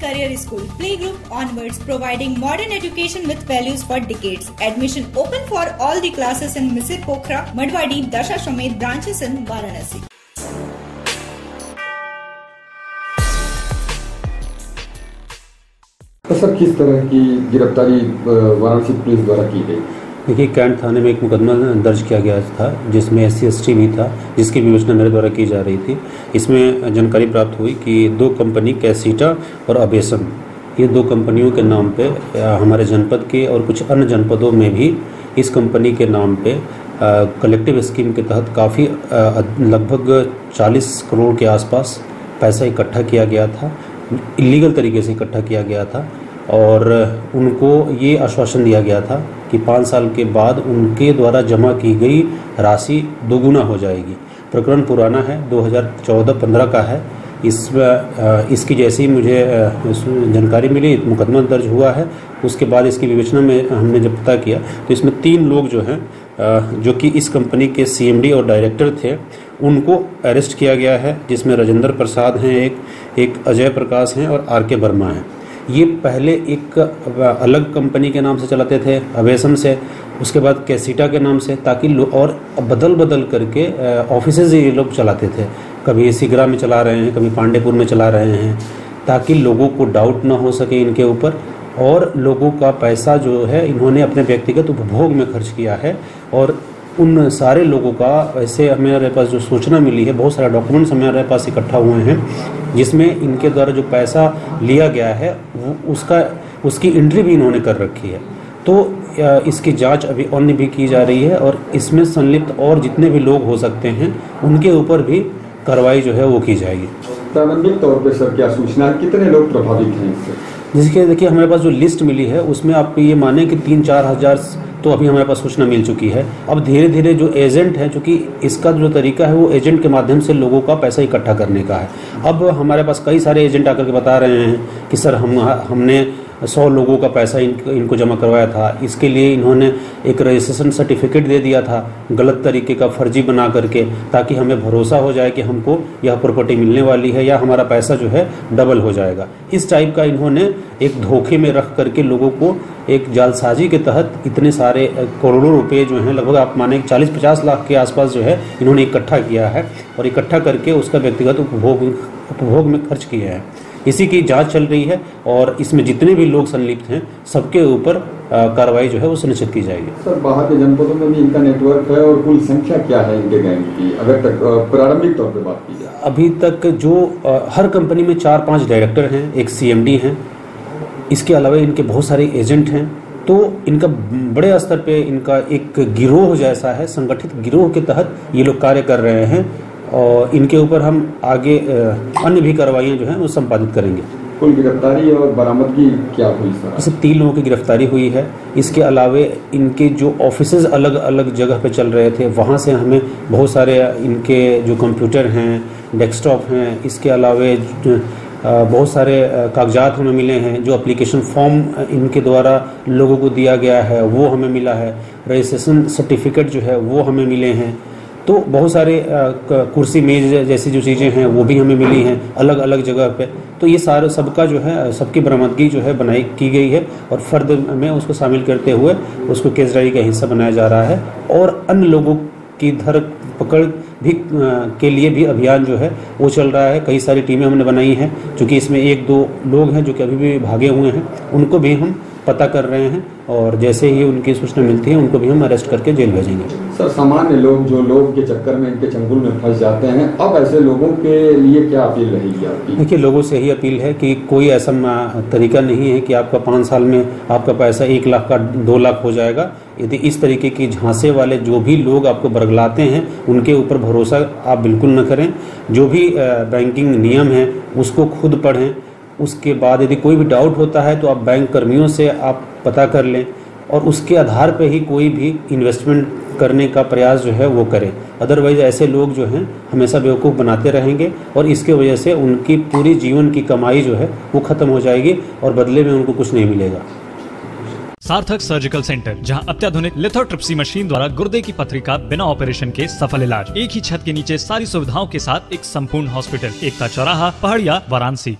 Career School, Playgroup onwards, providing modern education with values for decades. Admission open for all the classes in Misir Pokhara, Madwadi, Dasashamed branches in Varanasi. तो sir किस तरह की गिरफ्तारी Varanasi police द्वारा की गई? देखिए, कैंट थाने में एक मुकदमा दर्ज किया गया था जिसमें SC/ST भी था, जिसकी विवेचना मेरे द्वारा की जा रही थी। इसमें जानकारी प्राप्त हुई कि दो कंपनी कैसीटा और अबेसम, ये दो कंपनियों के नाम पे हमारे जनपद के और कुछ अन्य जनपदों में भी इस कंपनी के नाम पे कलेक्टिव स्कीम के तहत काफ़ी लगभग 40 करोड़ के आसपास पैसा इकट्ठा किया गया था, इलीगल तरीके से इकट्ठा किया गया था। और उनको ये आश्वासन दिया गया था कि 5 साल के बाद उनके द्वारा जमा की गई राशि दोगुना हो जाएगी। प्रकरण पुराना है, 2014-15 का है। इसकी जैसी मुझे जानकारी मिली, मुकदमा दर्ज हुआ है। उसके बाद इसकी विवेचना में हमने जब पता किया तो इसमें 3 लोग जो हैं जो कि इस कंपनी के CMD और डायरेक्टर थे, उनको अरेस्ट किया गया है, जिसमें राजेंद्र प्रसाद हैं, एक अजय प्रकाश हैं और RK वर्मा हैं। ये पहले एक अलग कंपनी के नाम से चलाते थे, अवेसम से, उसके बाद कैसीटा के नाम से, ताकि और बदल करके ऑफिसेज ये लोग चलाते थे। कभी सिगरा में चला रहे हैं, कभी पांडेपुर में चला रहे हैं, ताकि लोगों को डाउट ना हो सके इनके ऊपर। और लोगों का पैसा जो है इन्होंने अपने व्यक्तिगत उपभोग में खर्च किया है। और उन सारे लोगों का वैसे हमारे पास जो सूचना मिली है, बहुत सारे डॉक्यूमेंट्स हमारे पास इकट्ठा हुए हैं, जिसमें इनके द्वारा जो पैसा लिया गया है वो उसकी एंट्री भी इन्होंने कर रखी है। तो इसकी जांच अभी अन्य भी की जा रही है और इसमें संलिप्त और जितने भी लोग हो सकते हैं उनके ऊपर भी कार्रवाई जो है वो की जाएगी। प्रारंभिक तौर पर सर क्या सूचना है, कितने लोग प्रभावित हैं इससे? जिसके देखिए हमारे पास जो लिस्ट मिली है उसमें आप ये माने कि 3-4 हज़ार तो अभी हमारे पास सूचना मिल चुकी है। अब धीरे धीरे जो एजेंट है, चूँकि इसका जो तरीका है वो एजेंट के माध्यम से लोगों का पैसा इकट्ठा करने का है। अब हमारे पास कई सारे एजेंट आकर के बता रहे हैं कि सर हमने 100 लोगों का पैसा इनको जमा करवाया था, इसके लिए इन्होंने एक रजिस्ट्रेशन सर्टिफिकेट दे दिया था गलत तरीके का, फर्जी बना करके, ताकि हमें भरोसा हो जाए कि हमको यह प्रॉपर्टी मिलने वाली है या हमारा पैसा जो है डबल हो जाएगा। इस टाइप का इन्होंने एक धोखे में रख करके लोगों को एक जालसाजी के तहत इतने सारे करोड़ों रुपए जो हैं, लगभग आप माने 40-50 लाख के आसपास जो है इन्होंने इकट्ठा किया है और इकट्ठा करके उसका व्यक्तिगत उपभोग में खर्च किया है। इसी की जांच चल रही है और इसमें जितने भी लोग संलिप्त हैं सबके ऊपर कार्रवाई जो है वो सुनिश्चित की जाएगी। सर बाहर के जनपदों में भी इनका नेटवर्क है और कुल संख्या क्या है इनके गैंग की, अगर तक प्रारंभिक तौर पे बात की जाए? अभी तक जो हर कंपनी में 4-5 डायरेक्टर हैं, एक CMD हैं, इसके अलावा इनके बहुत सारे एजेंट हैं। तो इनका बड़े स्तर पे इनका एक गिरोह जैसा है, संगठित गिरोह के तहत ये लोग कार्य कर रहे हैं और इनके ऊपर हम आगे अन्य भी कार्रवाइयाँ जो हैं वो संपादित करेंगे। कुल गिरफ्तारी और बरामदगी क्या हुई सर? इससे 3 लोगों की गिरफ्तारी हुई है। इसके अलावे इनके जो ऑफिसेज अलग अलग जगह पे चल रहे थे, वहाँ से हमें बहुत सारे इनके जो कंप्यूटर हैं, डेस्कटॉप हैं, इसके अलावे बहुत सारे कागजात हमें मिले हैं। जो एप्लीकेशन फॉर्म इनके द्वारा लोगों को दिया गया है वो हमें मिला है, रजिस्ट्रेशन सर्टिफिकेट जो है वो हमें मिले हैं। तो बहुत सारे कुर्सी मेज जैसी जो चीज़ें हैं वो भी हमें मिली हैं अलग अलग जगह पे। तो ये सारे सबका जो है सबकी बरामदगी जो है की गई है और फर्द में उसको शामिल करते हुए उसको केस डायरी का हिस्सा बनाया जा रहा है। और अन्य लोगों की धर पकड़ भी के लिए भी अभियान जो है वो चल रहा है। कई सारी टीमें हमने बनाई हैं, क्योंकि इसमें 1-2 लोग हैं जो कि अभी भी भागे हुए हैं, उनको भी हम पता कर रहे हैं और जैसे ही उनकी सूचना मिलती है उनको भी हम अरेस्ट करके जेल भेजेंगे। सर सामान्य लोग जो लोग के चक्कर में इनके चंगुल में फंस जाते हैं, अब ऐसे लोगों के लिए क्या अपील रहेगी आपकी? देखिए, लोगों से यही अपील है कि कोई ऐसा तरीका नहीं है कि आपका 5 साल में आपका पैसा 1 लाख का 2 लाख हो जाएगा। यदि इस तरीके की झांसे वाले जो भी लोग आपको बरगलाते हैं उनके ऊपर भरोसा आप बिल्कुल न करें। जो भी बैंकिंग नियम है उसको खुद पढ़ें। उसके बाद यदि कोई भी डाउट होता है तो आप बैंक कर्मियों से आप पता कर लें और उसके आधार पर ही कोई भी इन्वेस्टमेंट करने का प्रयास जो है वो करें। अदरवाइज ऐसे लोग जो हैं हमेशा बेवकूफ़ बनाते रहेंगे और इसके वजह से उनकी पूरी जीवन की कमाई जो है वो ख़त्म हो जाएगी और बदले में उनको कुछ नहीं मिलेगा। सार्थक सर्जिकल सेंटर, जहां अत्याधुनिक लिथोट्रिप्सी मशीन द्वारा गुर्दे की पथरी का बिना ऑपरेशन के सफल इलाज। एक ही छत के नीचे सारी सुविधाओं के साथ एक संपूर्ण हॉस्पिटल, एकता चौराहा, पहाड़िया, वाराणसी।